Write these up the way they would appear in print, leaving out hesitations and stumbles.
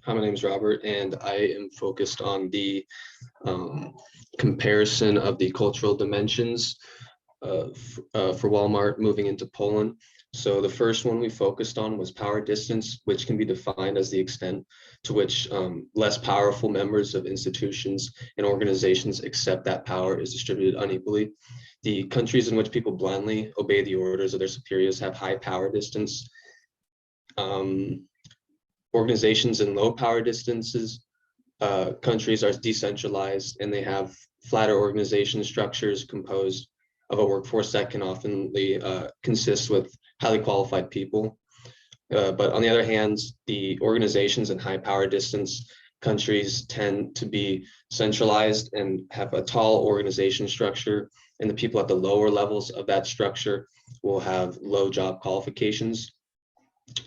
Hi, my name is Robert, and I am focused on the um, comparison of the cultural dimensions for Walmart moving into Poland. So the first one we focused on was power distance, which can be defined as the extent to which less powerful members of institutions and organizations accept that power is distributed unequally. The countries in which people blindly obey the orders of their superiors have high power distance. Um, Organizations in low power distances countries are decentralized and they have flatter organization structures composed of a workforce that can often consist with highly qualified people. But on the other hand, the organizations in high power distance countries tend to be centralized and have a tall organization structure, and the people at the lower levels of that structure will have low job qualifications.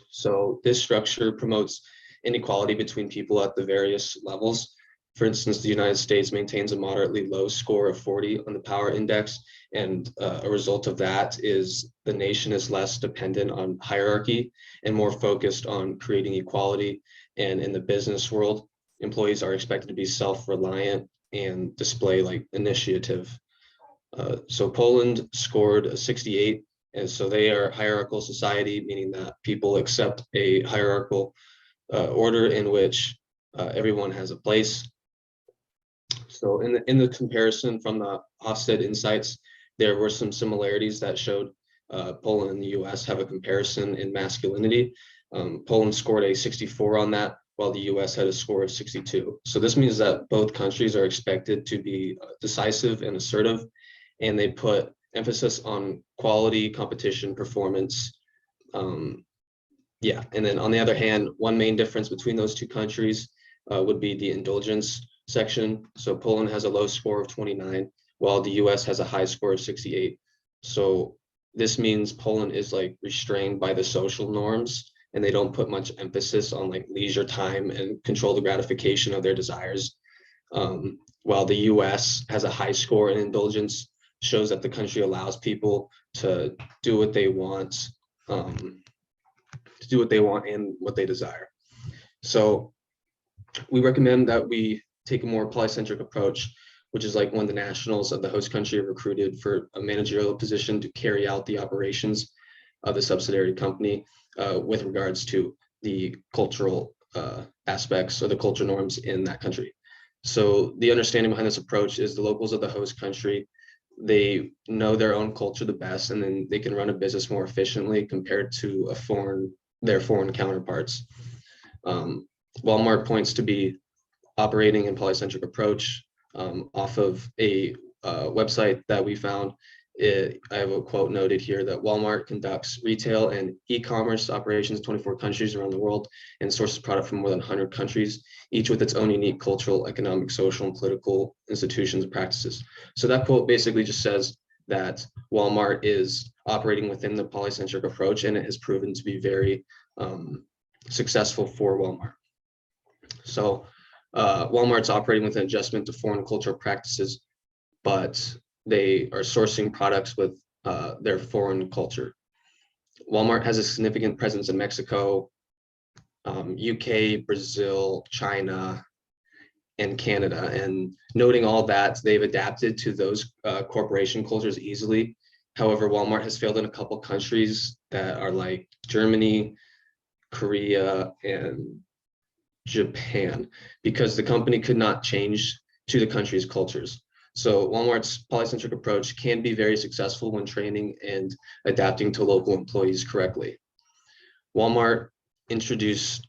So this structure promotes inequality between people at the various levels. For instance, the United States maintains a moderately low score of 40 on the power index, and a result of that is the nation is less dependent on hierarchy and more focused on creating equality. And in the business world, employees are expected to be self-reliant and display like initiative. So Poland scored a 68, and so they are hierarchical society, meaning that people accept a hierarchical order in which everyone has a place. So in the comparison from the Ofsted Insights, there were some similarities that showed Poland and the U.S. have a comparison in masculinity. Poland scored a 64 on that, while the U.S. had a score of 62. So this means that both countries are expected to be decisive and assertive, and they put emphasis on quality, competition, performance. Um, yeah, and then on the other hand, one main difference between those two countries would be the indulgence section. So Poland has a low score of 29, while the US has a high score of 68. So this means Poland is like restrained by the social norms, and they don't put much emphasis on like leisure time and control the gratification of their desires. While the US has a high score in indulgence, shows that the country allows people to do what they want, um, and what they desire. So we recommend that we take a more polycentric approach, which is like when the nationals of the host country are recruited for a managerial position to carry out the operations of the subsidiary company with regards to the cultural aspects or the culture norms in that country. So the understanding behind this approach is the locals of the host country, they know their own culture the best, and then they can run a business more efficiently compared to their foreign counterparts. Um, Walmart points to be operating in polycentric approach off of a website that we found. I have a quote noted here that Walmart conducts retail and e-commerce operations in 24 countries around the world and sources product from more than 100 countries, each with its own unique cultural, economic, social, and political institutions and practices. So that quote basically just says that Walmart is operating within the polycentric approach, and it has proven to be very successful for Walmart. So Walmart's operating with an adjustment to foreign cultural practices, but they are sourcing products with their foreign culture. Walmart has a significant presence in Mexico, UK, Brazil, China, and Canada. And noting all that, they've adapted to those corporation cultures easily. However, Walmart has failed in a couple countries that are like Germany, Korea, and Japan, because the company could not change to the country's cultures. So Walmart's polycentric approach can be very successful when training and adapting to local employees correctly. Walmart introduced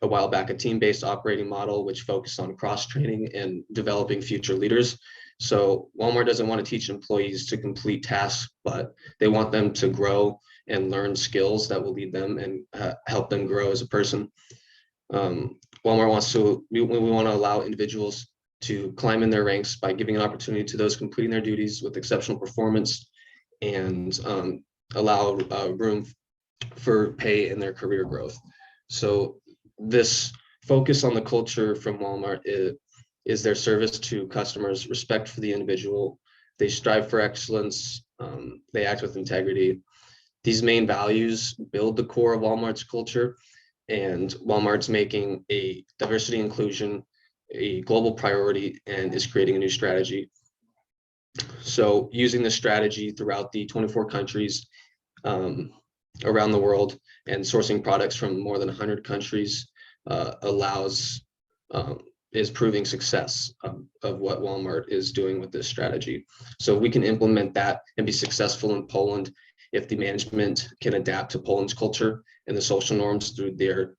a while back a team-based operating model which focused on cross-training and developing future leaders. So Walmart doesn't want to teach employees to complete tasks, but they want them to grow and learn skills that will lead them and help them grow as a person. Walmart wants to, we want to allow individuals to climb in their ranks by giving an opportunity to those completing their duties with exceptional performance, and allow room for pay in their career growth. So this focus on the culture from Walmart is their service to customers, respect for the individual. They strive for excellence. They act with integrity. These main values build the core of Walmart's culture, and Walmart's making a diversity inclusion a global priority and is creating a new strategy. So using this strategy throughout the 24 countries um, around the world and sourcing products from more than 100 countries allows um, is proving success of what Walmart is doing with this strategy. So we can implement that and be successful in Poland if the management can adapt to Poland's culture and the social norms through their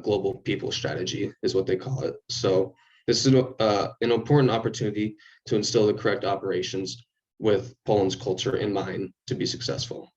global people strategy is what they call it. So this is an important opportunity to instill the correct operations with Poland's culture in mind to be successful.